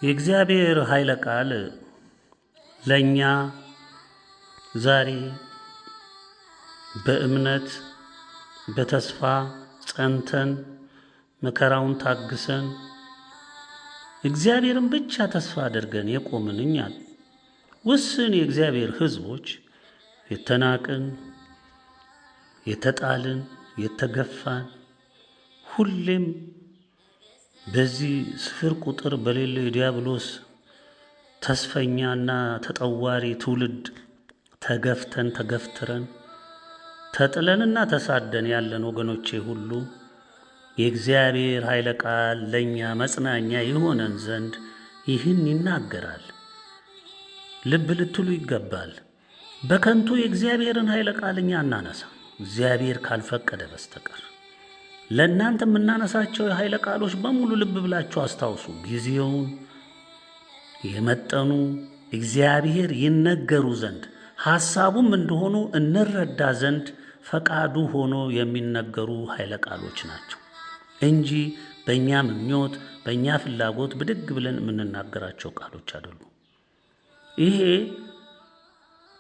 የእግዚአብሔር ኃይለ ቃል ለኛ ዛሬ በእምነት በተስፋ ጸንተን መከራውን ታግሰን እግዚአብሔርን ብቻ ተስፋ አድርገን የቆምን እኛን ውስን የእግዚአብሔር ሕዝቦች የተናቅን፣ የተጣልን፣ የተገፋን ሁሌም በዚህ ስፍር ቁጥር በሌለው የዲያብሎስ ተስፈኛና ተጠዋሪ ትውልድ ተገፍተን ተገፍትረን ተጥለንና ተሳደን ያለን ወገኖቼ ሁሉ የእግዚአብሔር ኃይለ ቃል ለኛ መጽናኛ ይሆነን ዘንድ ይህን ይናገራል። ልብ ልትሉ ይገባል። በከንቱ የእግዚአብሔርን ኃይለ ቃል እኛ አናነሳ እግዚአብሔር ካልፈቀደ በስተቀር። ለእናንተ የምናነሳቸው የኃይለ ቃሎች በሙሉ ልብ ብላችሁ አስታውሱ። ጊዜውን የመጠኑ እግዚአብሔር ይነገሩ ዘንድ ሐሳቡም እንደሆኑ እንረዳ ዘንድ ፈቃዱ ሆኖ የሚነገሩ ኃይለ ቃሎች ናቸው እንጂ በእኛ ምኞት በእኛ ፍላጎት ብድግ ብለን የምንናገራቸው ቃሎች አይደሉም። ይሄ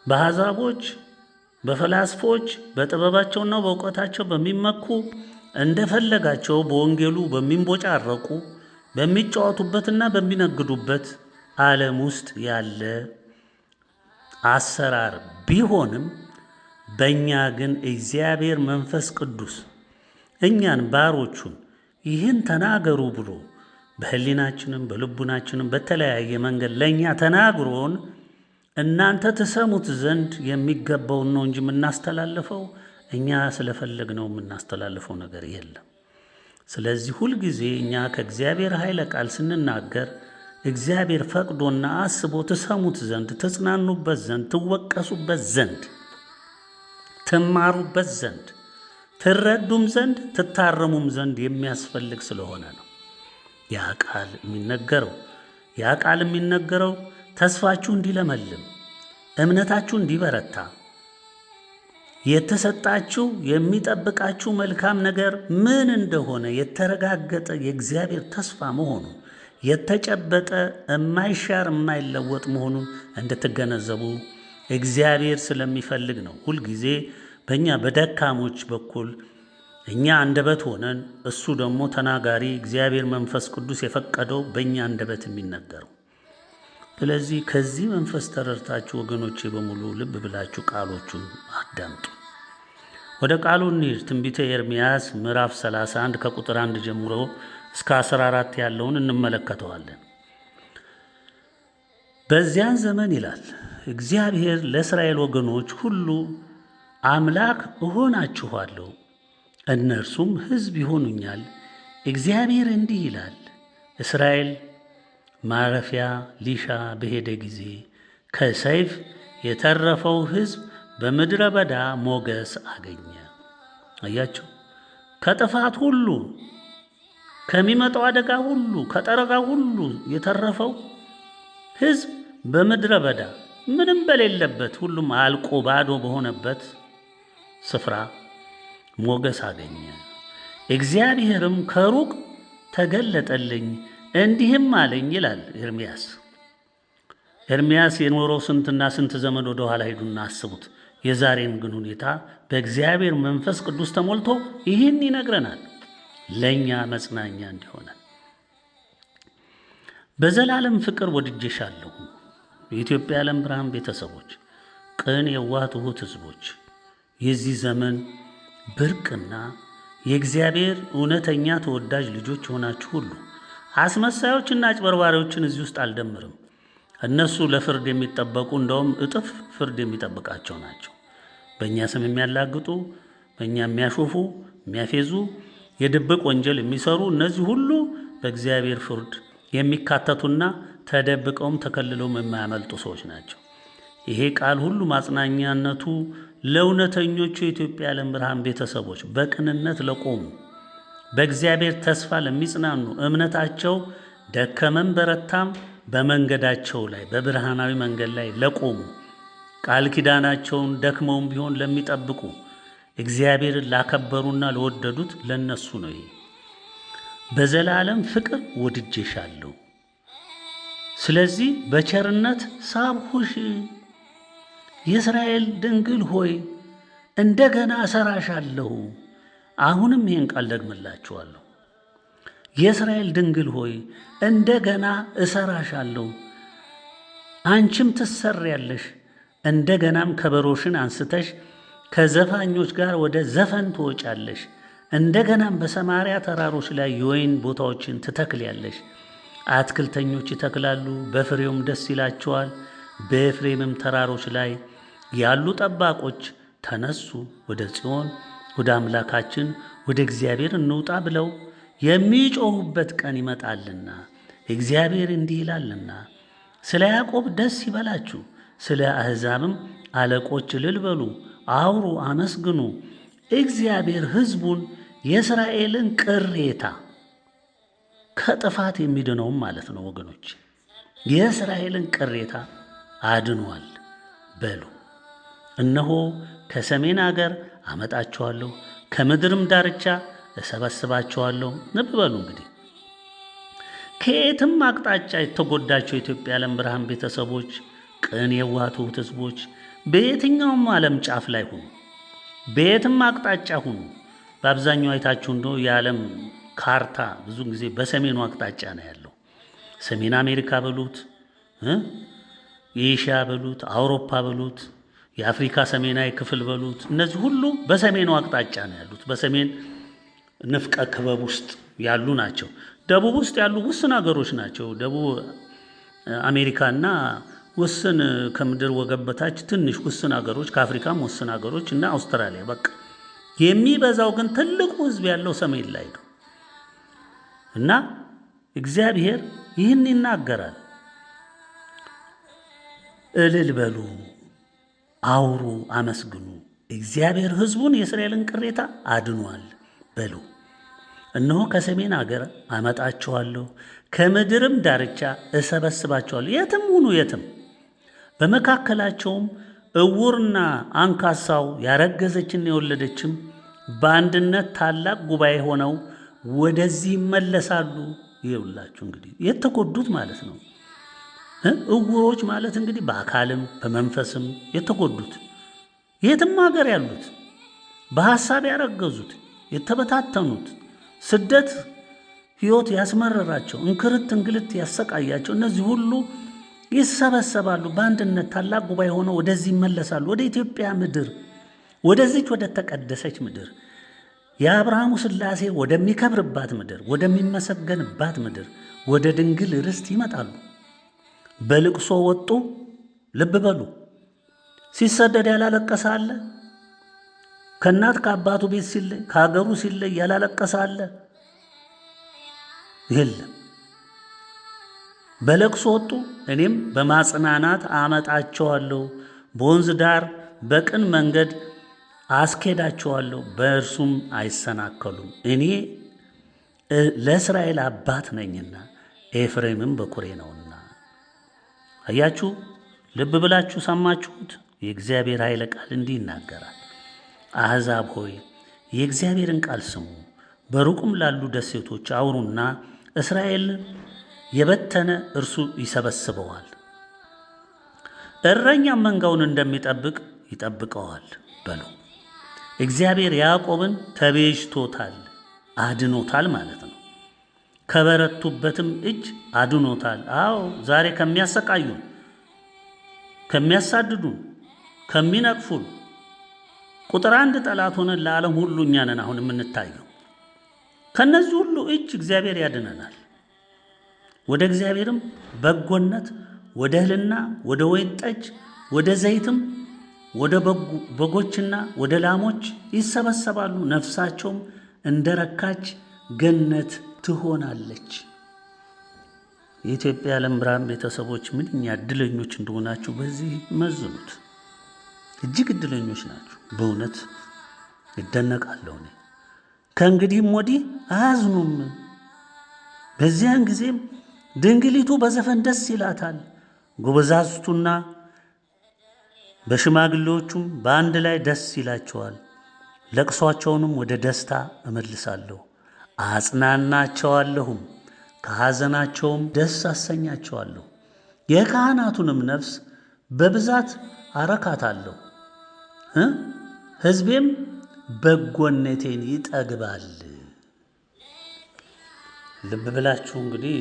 በአሕዛቦች በፈላስፎች በጥበባቸውና በእውቀታቸው በሚመኩ እንደፈለጋቸው በወንጌሉ በሚንቦጫረቁ በሚጫወቱበትና በሚነግዱበት ዓለም ውስጥ ያለ አሰራር ቢሆንም በእኛ ግን እግዚአብሔር መንፈስ ቅዱስ እኛን ባሮቹን ይህን ተናገሩ ብሎ በሕሊናችንም በልቡናችንም በተለያየ መንገድ ለእኛ ተናግሮን እናንተ ትሰሙት ዘንድ የሚገባውን ነው እንጂ የምናስተላልፈው እኛ ስለፈለግነው የምናስተላልፈው ነገር የለም። ስለዚህ ሁልጊዜ እኛ ከእግዚአብሔር ኃይለ ቃል ስንናገር እግዚአብሔር ፈቅዶና አስቦ ትሰሙት ዘንድ ትጽናኑበት ዘንድ ትወቀሱበት ዘንድ ትማሩበት ዘንድ ትረዱም ዘንድ ትታረሙም ዘንድ የሚያስፈልግ ስለሆነ ነው ያ ቃል የሚነገረው ተስፋችሁ እንዲለመልም እምነታችሁ እንዲበረታ የተሰጣችሁ የሚጠብቃችሁ መልካም ነገር ምን እንደሆነ የተረጋገጠ የእግዚአብሔር ተስፋ መሆኑ የተጨበጠ የማይሻር የማይለወጥ መሆኑን እንድትገነዘቡ እግዚአብሔር ስለሚፈልግ ነው። ሁልጊዜ በእኛ በደካሞች በኩል እኛ አንደበት ሆነን እሱ ደግሞ ተናጋሪ እግዚአብሔር መንፈስ ቅዱስ የፈቀደው በእኛ አንደበት የሚነገረው። ስለዚህ ከዚህ መንፈስ ተረድታችሁ ወገኖቼ በሙሉ ልብ ብላችሁ ቃሎቹን አዳምጡ። ወደ ቃሉ እንሂድ። ትንቢተ ኤርምያስ ምዕራፍ 31 ከቁጥር 1 ጀምሮ እስከ 14 ያለውን እንመለከተዋለን። በዚያን ዘመን ይላል እግዚአብሔር ለእስራኤል ወገኖች ሁሉ አምላክ እሆናችኋለሁ፣ እነርሱም ሕዝብ ይሆኑኛል። እግዚአብሔር እንዲህ ይላል፣ እስራኤል ማረፊያ ሊሻ በሄደ ጊዜ ከሰይፍ የተረፈው ሕዝብ በምድረ በዳ ሞገስ አገኘ። አያችሁ፣ ከጥፋት ሁሉ ከሚመጣው አደጋ ሁሉ ከጠረጋ ሁሉ የተረፈው ሕዝብ በምድረ በዳ ምንም በሌለበት ሁሉም አልቆ ባዶ በሆነበት ስፍራ ሞገስ አገኘ። እግዚአብሔርም ከሩቅ ተገለጠልኝ እንዲህም አለኝ ይላል ኤርምያስ የኖረው ስንትና ስንት ዘመን ወደ ኋላ ሄዱና አስቡት። የዛሬን ግን ሁኔታ በእግዚአብሔር መንፈስ ቅዱስ ተሞልቶ ይህን ይነግረናል ለእኛ መጽናኛ እንዲሆነ። በዘላለም ፍቅር ወድጄሻለሁ። የኢትዮጵያ ዓለም ብርሃን ቤተሰቦች፣ ቅን የዋህ ትሑት ሕዝቦች፣ የዚህ ዘመን ብርቅና የእግዚአብሔር እውነተኛ ተወዳጅ ልጆች የሆናችሁ ሁሉ አስመሳዮችና አጭበርባሪዎችን እዚህ ውስጥ አልደምርም። እነሱ ለፍርድ የሚጠበቁ እንደውም እጥፍ ፍርድ የሚጠብቃቸው ናቸው። በእኛ ስም የሚያላግጡ፣ በእኛ የሚያሾፉ፣ የሚያፌዙ፣ የድብቅ ወንጀል የሚሰሩ እነዚህ ሁሉ በእግዚአብሔር ፍርድ የሚካተቱና ተደብቀውም ተከልለውም የማያመልጡ ሰዎች ናቸው። ይሄ ቃል ሁሉ ማጽናኛነቱ ለእውነተኞቹ የኢትዮጵያ ዓለም ብርሃን ቤተሰቦች፣ በቅንነት ለቆሙ፣ በእግዚአብሔር ተስፋ ለሚጽናኑ፣ እምነታቸው ደከመም በረታም በመንገዳቸው ላይ በብርሃናዊ መንገድ ላይ ለቆሙ፣ ቃል ኪዳናቸውን ደክመውም ቢሆን ለሚጠብቁ፣ እግዚአብሔርን ላከበሩና ለወደዱት ለነሱ ነው። ይሄ በዘላለም ፍቅር ወድጄሻለሁ ስለዚህ በቸርነት ሳብሁሽ የእስራኤል ድንግል ሆይ እንደገና እሰራሻለሁ። አሁንም ይህን ቃል ደግምላችኋለሁ። የእስራኤል ድንግል ሆይ እንደገና እሰራሻለሁ፣ አንቺም ትሰሪያለሽ። እንደገናም ከበሮሽን አንስተሽ ከዘፋኞች ጋር ወደ ዘፈን ትወጫለሽ። እንደገናም በሰማርያ ተራሮች ላይ የወይን ቦታዎችን ትተክልያለሽ። አትክልተኞች ይተክላሉ፣ በፍሬውም ደስ ይላቸዋል። በኤፍሬምም ተራሮች ላይ ያሉ ጠባቆች ተነሱ፣ ወደ ጽዮን ወደ አምላካችን ወደ እግዚአብሔር እንውጣ ብለው የሚጮሁበት ቀን ይመጣልና እግዚአብሔር እንዲህ ይላልና፣ ስለ ያዕቆብ ደስ ይበላችሁ፣ ስለ አሕዛብም አለቆች እልል በሉ፣ አውሩ፣ አመስግኑ። እግዚአብሔር ሕዝቡን የእስራኤልን ቅሬታ ከጥፋት የሚድነውም ማለት ነው ወገኖች፣ የእስራኤልን ቅሬታ አድኗል በሉ። እነሆ ከሰሜን አገር አመጣቸዋለሁ፣ ከምድርም ዳርቻ እሰበስባቸዋለሁ። ልብ በሉ እንግዲህ ከየትም አቅጣጫ የተጎዳቸው የኢትዮጵያ ዓለም ብርሃን ቤተሰቦች፣ ቅን የዋህ ትሑት ሕዝቦች በየትኛውም ዓለም ጫፍ ላይ ሁኑ፣ በየትም አቅጣጫ ሁኑ። በአብዛኛው አይታችሁ እንደው የዓለም ካርታ ብዙ ጊዜ በሰሜኑ አቅጣጫ ነው ያለው። ሰሜን አሜሪካ በሉት፣ የኤሽያ በሉት፣ አውሮፓ በሉት፣ የአፍሪካ ሰሜናዊ ክፍል በሉት፣ እነዚህ ሁሉ በሰሜኑ አቅጣጫ ነው ያሉት። በሰሜን ንፍቀ ክበብ ውስጥ ያሉ ናቸው። ደቡብ ውስጥ ያሉ ውስን ሀገሮች ናቸው። ደቡብ አሜሪካና ውስን ከምድር ወገብ በታች ትንሽ ውስን ሀገሮች፣ ከአፍሪካም ውስን ሀገሮች እና አውስትራሊያ። በቃ የሚበዛው ግን ትልቁ ሕዝብ ያለው ሰሜን ላይ ነው እና እግዚአብሔር ይህን ይናገራል። እልል በሉ፣ አውሩ፣ አመስግኑ፣ እግዚአብሔር ሕዝቡን የእስራኤልን ቅሬታ አድኗል በሉ። እነሆ ከሰሜን አገር አመጣቸዋለሁ፣ ከምድርም ዳርቻ እሰበስባቸዋለሁ። የትም ሁኑ የትም። በመካከላቸውም እውርና አንካሳው ያረገዘችና የወለደችም በአንድነት ታላቅ ጉባኤ ሆነው ወደዚህ ይመለሳሉ። ይኸውላችሁ እንግዲህ የተጎዱት ማለት ነው። እውሮች ማለት እንግዲህ በአካልም በመንፈስም የተጎዱት፣ የትም ሀገር ያሉት፣ በሐሳብ ያረገዙት፣ የተበታተኑት፣ ስደት ሕይወት ያስመረራቸው፣ እንክርት እንግልት ያሰቃያቸው፣ እነዚህ ሁሉ ይሰበሰባሉ። በአንድነት ታላቅ ጉባኤ ሆነው ወደዚህ ይመለሳሉ። ወደ ኢትዮጵያ ምድር፣ ወደዚች ወደ ተቀደሰች ምድር፣ የአብርሃሙ ሥላሴ ወደሚከብርባት ምድር፣ ወደሚመሰገንባት ምድር፣ ወደ ድንግል ርስት ይመጣሉ። በልቅሶ ወጡ። ልብ በሉ። ሲሰደድ ያላለቀሰ አለ? ከእናት ከአባቱ ቤት ሲለይ ከሀገሩ ሲለይ ያላለቀሰ አለ? የለም። በለቅሶ ወጡ። እኔም በማጽናናት አመጣቸዋለሁ፣ በወንዝ ዳር በቅን መንገድ አስኬዳቸዋለሁ፣ በእርሱም አይሰናከሉም። እኔ ለእስራኤል አባት ነኝና ኤፍሬምም በኩሬ ነውና። አያችሁ፣ ልብ ብላችሁ ሰማችሁት። የእግዚአብሔር ኃይለ ቃል እንዲህ ይናገራል። አሕዛብ ሆይ የእግዚአብሔርን ቃል ስሙ፣ በሩቁም ላሉ ደሴቶች አውሩና እስራኤልን የበተነ እርሱ ይሰበስበዋል፣ እረኛም መንጋውን እንደሚጠብቅ ይጠብቀዋል በሉ። እግዚአብሔር ያዕቆብን ተቤዥቶታል፣ አድኖታል ማለት ነው። ከበረቱበትም እጅ አድኖታል። አዎ ዛሬ ከሚያሰቃዩን፣ ከሚያሳድዱን፣ ከሚነቅፉን ቁጥር አንድ ጠላት ሆነን ለዓለም ሁሉ እኛ ነን አሁን የምንታየው። ከነዚህ ሁሉ እጅ እግዚአብሔር ያድነናል። ወደ እግዚአብሔርም በጎነት፣ ወደ እህልና ወደ ወይን ጠጅ፣ ወደ ዘይትም፣ ወደ በጎችና ወደ ላሞች ይሰበሰባሉ። ነፍሳቸውም እንደረካች ገነት ትሆናለች። የኢትዮጵያ ዓለም ብርሃን ቤተሰቦች ምንኛ እድለኞች እንደሆናችሁ በዚህ መዝኑት። እጅግ እድለኞች ናችሁ። በእውነት ይደነቃለሁ። እኔ ከእንግዲህም ወዲህ አያዝኑም። በዚያን ጊዜም ድንግሊቱ በዘፈን ደስ ይላታል፣ ጎበዛዝቱና በሽማግሌዎቹም በአንድ ላይ ደስ ይላቸዋል። ለቅሷቸውንም ወደ ደስታ እመልሳለሁ፣ አጽናናቸዋለሁም፣ ከሐዘናቸውም ደስ አሰኛቸዋለሁ። የካህናቱንም ነፍስ በብዛት አረካታለሁ፣ ሕዝቤም በጎነቴን ይጠግባል። ልብ ብላችሁ እንግዲህ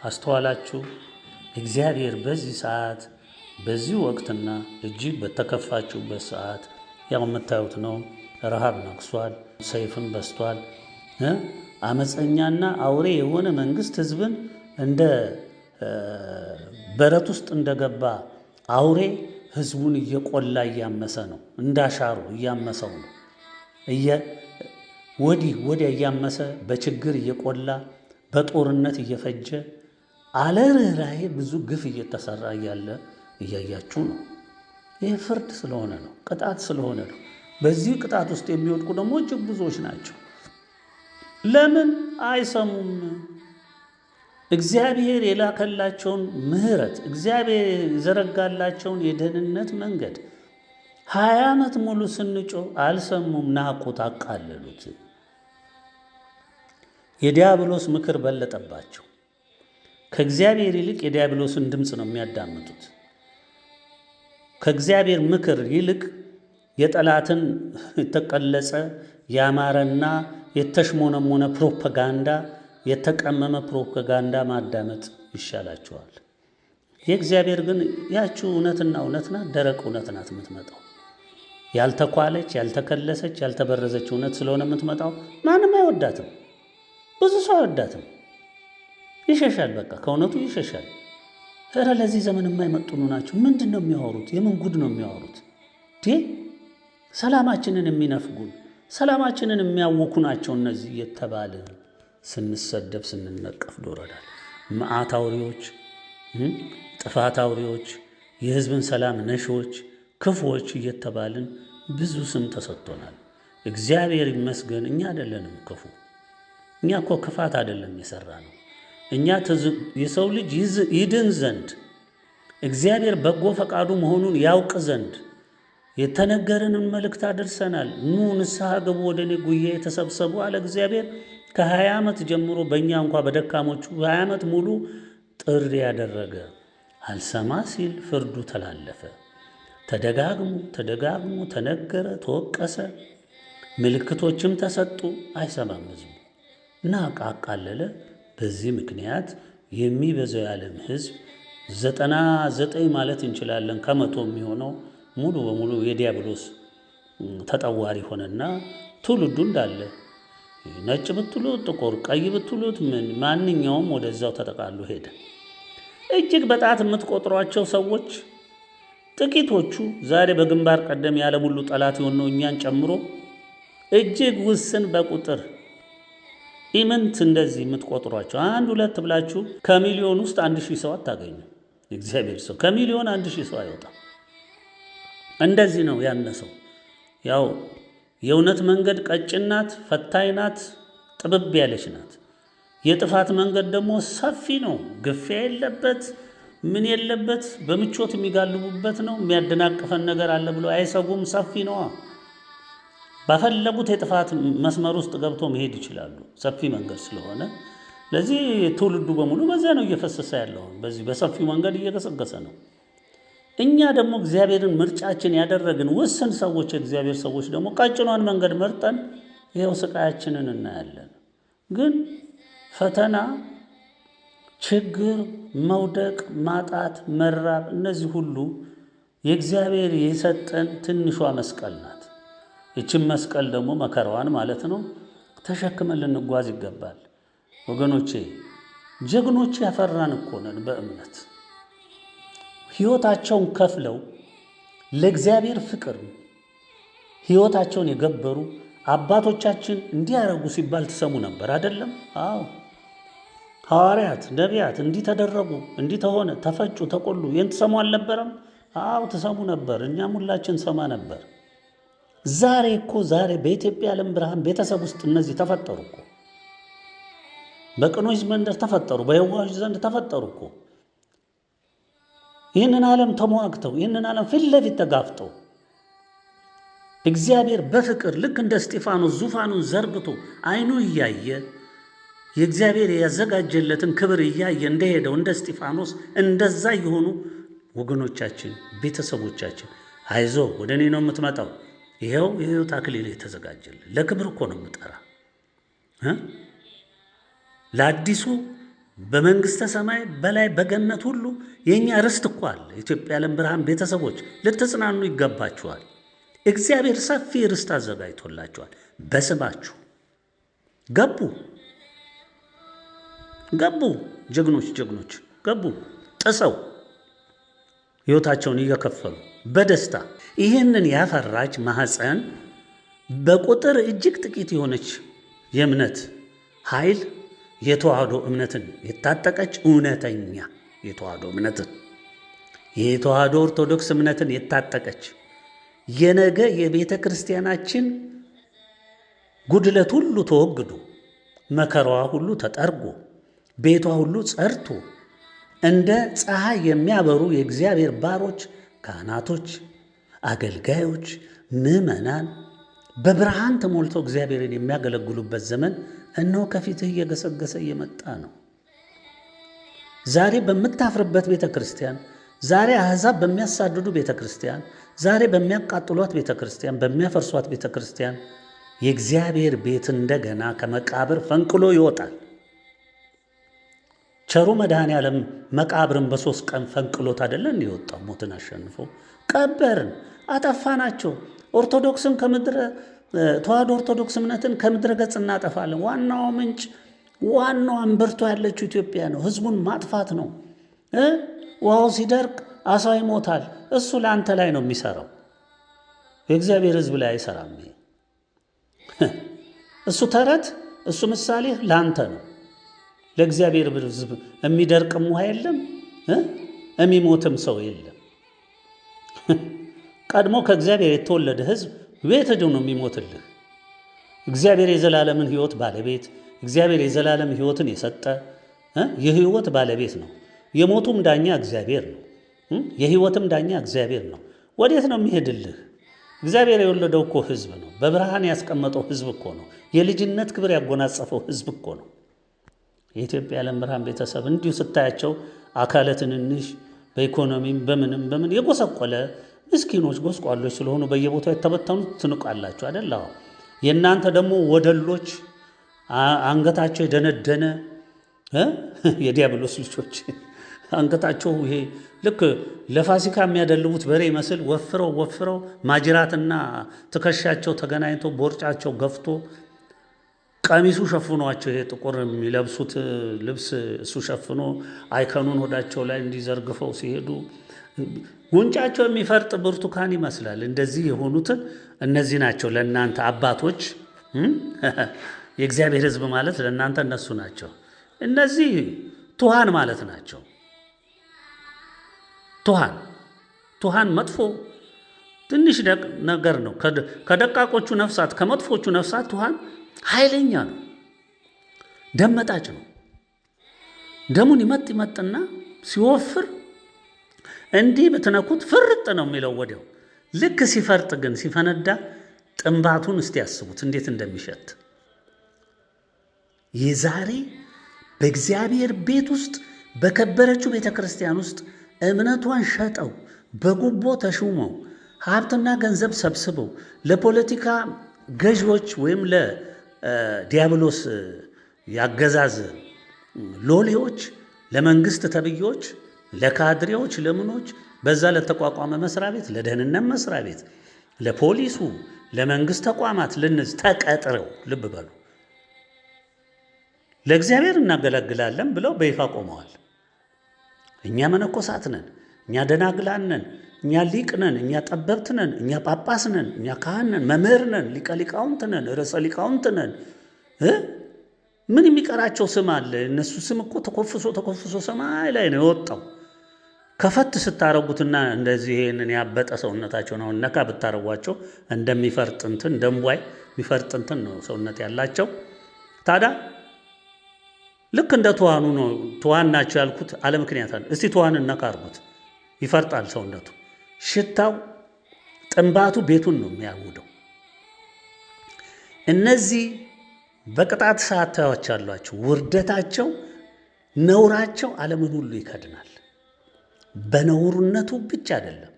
አስተዋላችሁ። እግዚአብሔር በዚህ ሰዓት በዚህ ወቅትና እጅግ በተከፋችሁበት ሰዓት ያው የምታዩት ነው። ረሃብ ነግሷል፣ ሰይፍም በስቷል። አመፀኛና አውሬ የሆነ መንግስት ህዝብን እንደ በረት ውስጥ እንደገባ አውሬ ህዝቡን እየቆላ እያመሰ ነው። እንዳሻሩ እያመሰው ነው። ወዲህ ወዲያ እያመሰ በችግር እየቆላ በጦርነት እየፈጀ አለ ርኅራኄ ብዙ ግፍ እየተሰራ እያለ እያያችሁ ነው። ይህ ፍርድ ስለሆነ ነው፣ ቅጣት ስለሆነ ነው። በዚህ ቅጣት ውስጥ የሚወድቁ ደግሞ እጅግ ብዙዎች ናቸው። ለምን አይሰሙም? እግዚአብሔር የላከላቸውን ምሕረት፣ እግዚአብሔር የዘረጋላቸውን የደህንነት መንገድ 20 ዓመት ሙሉ ስንጮህ አልሰሙም፣ ናቁት፣ አቃለሉት። የዲያብሎስ ምክር በለጠባቸው። ከእግዚአብሔር ይልቅ የዲያብሎስን ድምፅ ነው የሚያዳምጡት። ከእግዚአብሔር ምክር ይልቅ የጠላትን የተቀለጸ ያማረና የተሽሞነሞነ ፕሮፓጋንዳ፣ የተቀመመ ፕሮፓጋንዳ ማዳመጥ ይሻላቸዋል። የእግዚአብሔር ግን ያችው እውነትና እውነት ናት፣ ደረቅ እውነት ናት የምትመጣው። ያልተኳለች፣ ያልተከለሰች፣ ያልተበረዘች እውነት ስለሆነ የምትመጣው ማንም አይወዳትም። ብዙ ሰው አይወዳትም፣ ይሸሻል። በቃ ከእውነቱ ይሸሻል። ኧረ ለዚህ ዘመን የማይመጥኑ ናቸው። ምንድን ነው የሚያወሩት? የምን ጉድ ነው የሚያወሩት? ሰላማችንን የሚነፍጉን፣ ሰላማችንን የሚያውኩ ናቸው እነዚህ እየተባለ ስንሰደብ ስንነቀፍ ዶረዳል። መዓት አውሬዎች፣ ጥፋት አውሬዎች፣ የህዝብን ሰላም ነሺዎች፣ ክፉዎች እየተባልን ብዙ ስም ተሰጥቶናል። እግዚአብሔር ይመስገን እኛ አይደለንም ክፉ። እኛ እኮ ክፋት አይደለም የሰራ ነው። እኛ የሰው ልጅ ይድን ዘንድ እግዚአብሔር በጎ ፈቃዱ መሆኑን ያውቅ ዘንድ የተነገረንን መልእክት አድርሰናል። ኑ ንስሐ ግቡ፣ ወደ እኔ ጉያ ተሰብሰቡ አለ እግዚአብሔር። ከ20 ዓመት ጀምሮ በእኛ እንኳ በደካሞቹ 20 ዓመት ሙሉ ጥሪ ያደረገ አልሰማ ሲል ፍርዱ ተላለፈ። ተደጋግሞ ተነገረ፣ ተወቀሰ፣ ምልክቶችም ተሰጡ። አይሰማም ህዝቡ እና አቃለለ። በዚህ ምክንያት የሚበዛው የዓለም ህዝብ 99 ማለት እንችላለን ከመቶ የሚሆነው ሙሉ በሙሉ የዲያብሎስ ተጠዋሪ ሆነና ትውልዱ እንዳለ ነጭ ብትሉት ጥቁር፣ ቀይ ብትሉት ማንኛውም ወደዛው ተጠቃሎ ሄደ። እጅግ በጣት የምትቆጥሯቸው ሰዎች ጥቂቶቹ ዛሬ በግንባር ቀደም የዓለም ሁሉ ጠላት የሆነው እኛን ጨምሮ እጅግ ውስን በቁጥር ኢምንት እንደዚህ የምትቆጥሯቸው 1-2 ብላችሁ ከሚሊዮን ውስጥ 1000 ሰው አታገኙ። እግዚአብሔር ሰው ከሚሊዮን 1000 ሰው አይወጣም። እንደዚህ ነው ያነሰው። ያው የእውነት መንገድ ቀጭን ናት፣ ፈታኝ ናት፣ ጥብብ ያለች ናት። የጥፋት መንገድ ደግሞ ሰፊ ነው፣ ግፊያ የለበት፣ ምን የለበት፣ በምቾት የሚጋልቡበት ነው። የሚያደናቅፈን ነገር አለ ብሎ አይሰጉም። ሰፊ ነው። ባፈለጉት የጥፋት መስመር ውስጥ ገብቶ መሄድ ይችላሉ፣ ሰፊ መንገድ ስለሆነ። ለዚህ ትውልዱ በሙሉ በዛ ነው እየፈሰሰ ያለው፣ በዚህ በሰፊው መንገድ እየገሰገሰ ነው። እኛ ደግሞ እግዚአብሔርን ምርጫችን ያደረግን ውስን ሰዎች፣ የእግዚአብሔር ሰዎች ደግሞ ቀጭኗን መንገድ መርጠን ይኸው ስቃያችንን እናያለን። ግን ፈተና፣ ችግር፣ መውደቅ፣ ማጣት፣ መራብ፣ እነዚህ ሁሉ የእግዚአብሔር የሰጠን ትንሿ መስቀል ናት። ይችን መስቀል ደግሞ መከራዋን ማለት ነው ተሸክመን ልንጓዝ ይገባል። ወገኖቼ ጀግኖች ያፈራን እኮ ነን በእምነት ሕይወታቸውን ከፍለው ለእግዚአብሔር ፍቅር ሕይወታቸውን የገበሩ አባቶቻችን እንዲያረጉ ሲባል ትሰሙ ነበር አይደለም? አዎ ሐዋርያት፣ ነቢያት እንዲህ ተደረጉ፣ እንዲህ ተሆነ፣ ተፈጩ፣ ተቆሉ፣ ይህን ትሰሙ አልነበረም? አዎ ትሰሙ ነበር። እኛም ሁላችን ሰማ ነበር። ዛሬ በኢትዮጵያ ዓለም ብርሃን ቤተሰብ ውስጥ እነዚህ ተፈጠሩ እኮ። በቅኖች መንደር ተፈጠሩ፣ በየዋሆች ዘንድ ተፈጠሩ እኮ። ይህንን ዓለም ተሟግተው፣ ይህንን ዓለም ፊት ለፊት ተጋፍጠው እግዚአብሔር በፍቅር ልክ እንደ እስጢፋኖስ ዙፋኑን ዘርግቶ አይኑ እያየ የእግዚአብሔር ያዘጋጀለትን ክብር እያየ እንደሄደው እንደ እስጢፋኖስ እንደዛ የሆኑ ወገኖቻችን፣ ቤተሰቦቻችን አይዞ ወደ እኔ ነው የምትመጣው፣ ይኸው የሕይወት አክሊል የተዘጋጀልን ለክብር እኮ ነው የምጠራ ለአዲሱ በመንግስተ ሰማይ በላይ በገነት ሁሉ የኛ ርስት እኮ አለ። ኢትዮጵያ የዓለም ብርሃን ቤተሰቦች ልትጽናኑ ይገባችኋል። እግዚአብሔር ሰፊ ርስት አዘጋጅቶላችኋል። በስማችሁ ገቡ ጀግኖች ገቡ ጥሰው ሕይወታቸውን እየከፈሉ በደስታ ይህንን ያፈራች ማህፀን በቁጥር እጅግ ጥቂት የሆነች የእምነት ኃይል የተዋህዶ እምነትን የታጠቀች እውነተኛ የተዋህዶ እምነትን የተዋህዶ ኦርቶዶክስ እምነትን የታጠቀች የነገ የቤተ ክርስቲያናችን ጉድለት ሁሉ ተወግዶ መከራዋ ሁሉ ተጠርጎ ቤቷ ሁሉ ጸርቶ እንደ ፀሐይ የሚያበሩ የእግዚአብሔር ባሮች፣ ካህናቶች፣ አገልጋዮች፣ ምዕመናን በብርሃን ተሞልተው እግዚአብሔርን የሚያገለግሉበት ዘመን እነሆ ከፊትህ እየገሰገሰ እየመጣ ነው። ዛሬ በምታፍርበት ቤተ ክርስቲያን፣ ዛሬ አሕዛብ በሚያሳድዱ ቤተ ክርስቲያን፣ ዛሬ በሚያቃጥሏት ቤተ ክርስቲያን፣ በሚያፈርሷት ቤተ ክርስቲያን የእግዚአብሔር ቤት እንደገና ከመቃብር ፈንቅሎ ይወጣል። ቸሩ መድኃኔ ዓለም መቃብርን በ3 ቀን ፈንቅሎት አይደለ እንዲወጣው ሞትን አሸንፎ ቀበርን፣ አጠፋናቸው። ኦርቶዶክስን ከምድረ ተዋህዶ ኦርቶዶክስ እምነትን ከምድረ ገጽ እናጠፋለን። ዋናው ምንጭ ዋናው አንበርቶ ያለችው ኢትዮጵያ ነው። ህዝቡን ማጥፋት ነው። ውሃው ሲደርቅ አሳው ይሞታል። እሱ ለአንተ ላይ ነው የሚሰራው፣ የእግዚአብሔር ህዝብ ላይ አይሰራም። እሱ ተረት፣ እሱ ምሳሌ ለአንተ ነው። ለእግዚአብሔር ህዝብ የሚደርቅም ውሃ የለም፣ የሚሞትም ሰው የለም። ቀድሞ ከእግዚአብሔር የተወለደ ህዝብ ቤት ሄዶ ነው የሚሞትልህ። እግዚአብሔር የዘላለምን ህይወት ባለቤት፣ እግዚአብሔር የዘላለም ህይወትን የሰጠ የህይወት ባለቤት ነው። የሞቱም ዳኛ እግዚአብሔር ነው። የህይወትም ዳኛ እግዚአብሔር ነው። ወዴት ነው የሚሄድልህ? እግዚአብሔር የወለደው እኮ ህዝብ ነው። በብርሃን ያስቀመጠው ህዝብ እኮ ነው። የልጅነት ክብር ያጎናጸፈው ህዝብ እኮ ነው። የኢትዮጵያ የዓለም ብርሃን ቤተሰብ እንዲሁ ስታያቸው አካለ ትንንሽ በኢኮኖሚም በምን የጎሰቆለ ምስኪኖች ጎስቋሎች ስለሆኑ በየቦታው የተበተኑት ትንቃላችሁ አይደል? የእናንተ ደግሞ ወደሎች አንገታቸው የደነደነ የዲያብሎስ ልጆች አንገታቸው ይሄ ልክ ለፋሲካ የሚያደልቡት በሬ መስል ወፍረው ማጅራትና ትከሻቸው ተገናኝቶ ቦርጫቸው ገፍቶ ቀሚሱ ሸፍኗቸው ይሄ ጥቁር የሚለብሱት ልብስ እሱ ሸፍኖ አይከኑን ሆዳቸው ላይ እንዲዘርግፈው ሲሄዱ ጉንጫቸው የሚፈርጥ ብርቱካን ይመስላል። እንደዚህ የሆኑትን እነዚህ ናቸው ለእናንተ አባቶች። የእግዚአብሔር ሕዝብ ማለት ለእናንተ እነሱ ናቸው። እነዚህ ቱሃን ማለት ናቸው። ቱሃን መጥፎ ትንሽ ነገር ነው። ከደቃቆቹ ነፍሳት ከመጥፎቹ ነፍሳት ቱሃን ኃይለኛ ነው። ደመጣጭ ነው። ደሙን ይመጥና ሲወፍር እንዲህ ብትነኩት ፍርጥ ነው የሚለው ወዲያው። ልክ ሲፈርጥ ግን ሲፈነዳ ጥንባቱን እስቲ ያስቡት እንዴት እንደሚሸት። የዛሬ በእግዚአብሔር ቤት ውስጥ በከበረችው ቤተ ክርስቲያን ውስጥ እምነቷን ሸጠው በጉቦ ተሹመው ሀብትና ገንዘብ ሰብስበው ለፖለቲካ ገዢዎች ወይም ለዲያብሎስ ያገዛዝ ሎሌዎች፣ ለመንግስት ተብዮች፣ ለካድሬዎች፣ ለምኖች በዛ ለተቋቋመ መስሪያ ቤት፣ ለደህንነት መስሪያ ቤት፣ ለፖሊሱ፣ ለመንግስት ተቋማት ለነዚህ ተቀጥረው ልብ በሉ ለእግዚአብሔር እናገለግላለን ብለው በይፋ ቆመዋል። እኛ መነኮሳት ነን፣ እኛ ደናግላን ነን፣ እኛ ሊቅ ነን፣ እኛ ጠበብት ነን፣ እኛ ጳጳስ ነን፣ እኛ ካህን ነን፣ መምህር ነን፣ ሊቀ ሊቃውንት ነን፣ ርዕሰ ሊቃውንት ነን። ምን የሚቀራቸው ስም አለ? እነሱ ስም እኮ ተኮፍሶ ሰማይ ላይ ነው የወጣው። ከፈት ስታረጉትና እንደዚህ ይሄንን ያበጠ ሰውነታቸው ነው ነካ ብታረጓቸው እንደሚፈርጥ እንትን ደምቧይ የሚፈርጥ እንትን ነው ሰውነት ያላቸው። ታዲያ ልክ እንደ ቱሃኑ ነው። ቱሃን ናቸው ያልኩት አለ ምክንያት አለ። እስቲ ቱሃን ነካ አርጉት፣ ይፈርጣል ሰውነቱ። ሽታው ጥንባቱ ቤቱን ነው የሚያውደው። እነዚህ በቅጣት ሰዓት ታዩዋቸዋላችሁ። ውርደታቸው፣ ነውራቸው ዓለምን ሁሉ ይከድናል። በነውርነቱ ብቻ አይደለም፣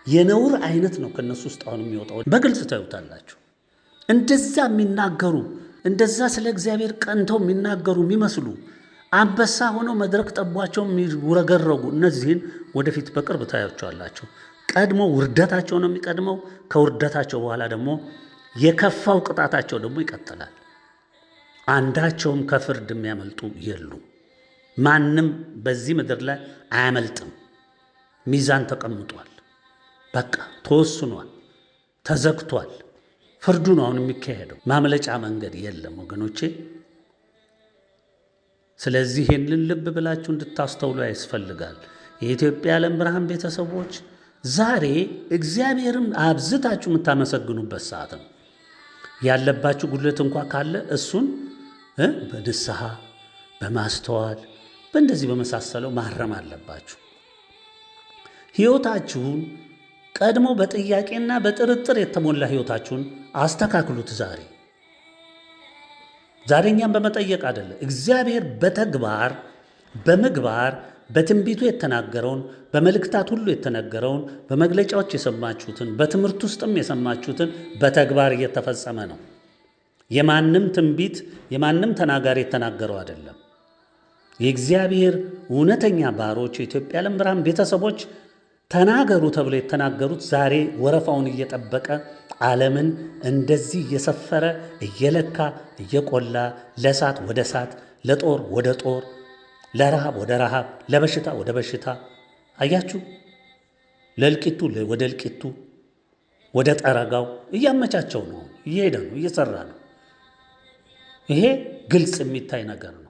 የነውር አይነት ነው ከነሱ ውስጥ አሁን የሚወጣው። በግልጽ ታዩታላችሁ። እንደዛ የሚናገሩ እንደዛ ስለ እግዚአብሔር ቀንተው የሚናገሩ የሚመስሉ አንበሳ ሆነው መድረክ ጠቧቸው የሚውረገረጉ እነዚህን ወደፊት በቅርብ ታያቸዋላችሁ። ቀድሞ ውርደታቸው ነው የሚቀድመው። ከውርደታቸው በኋላ ደግሞ የከፋው ቅጣታቸው ደግሞ ይቀጥላል። አንዳቸውም ከፍርድ የሚያመልጡ የሉ። ማንም በዚህ ምድር ላይ አያመልጥም። ሚዛን ተቀምጧል። በቃ ተወስኗል፣ ተዘግቷል። ፍርዱ ነው አሁን የሚካሄደው። ማምለጫ መንገድ የለም ወገኖቼ። ስለዚህ ይህንን ልብ ብላችሁ እንድታስተውሉ ያስፈልጋል። የኢትዮጵያ ዓለም ብርሃን ቤተሰቦች ዛሬ እግዚአብሔርን አብዝታችሁ የምታመሰግኑበት ሰዓት ነው። ያለባችሁ ጉድለት እንኳ ካለ እሱን በንስሐ በማስተዋል በእንደዚህ በመሳሰለው ማረም አለባችሁ። ሕይወታችሁን ቀድሞ በጥያቄና በጥርጥር የተሞላ ሕይወታችሁን አስተካክሉት። ዛሬ እኛም በመጠየቅ አይደለም። እግዚአብሔር በተግባር በምግባር በትንቢቱ የተናገረውን በመልእክታት ሁሉ የተነገረውን በመግለጫዎች የሰማችሁትን በትምህርት ውስጥም የሰማችሁትን በተግባር እየተፈጸመ ነው። የማንም ትንቢት የማንም ተናጋሪ የተናገረው አይደለም። የእግዚአብሔር እውነተኛ ባሮች የኢትዮጵያ ዓለም ብርሃን ቤተሰቦች ተናገሩ ተብሎ የተናገሩት ዛሬ ወረፋውን እየጠበቀ ዓለምን እንደዚህ እየሰፈረ እየለካ እየቆላ ለእሳት ወደ እሳት፣ ለጦር ወደ ጦር፣ ለረሃብ ወደ ረሃብ፣ ለበሽታ ወደ በሽታ፣ አያችሁ፣ ለእልቂቱ ወደ እልቂቱ፣ ወደ ጠረጋው እያመቻቸው ነው። እየሄደ ነው፣ እየሰራ ነው። ይሄ ግልጽ የሚታይ ነገር ነው።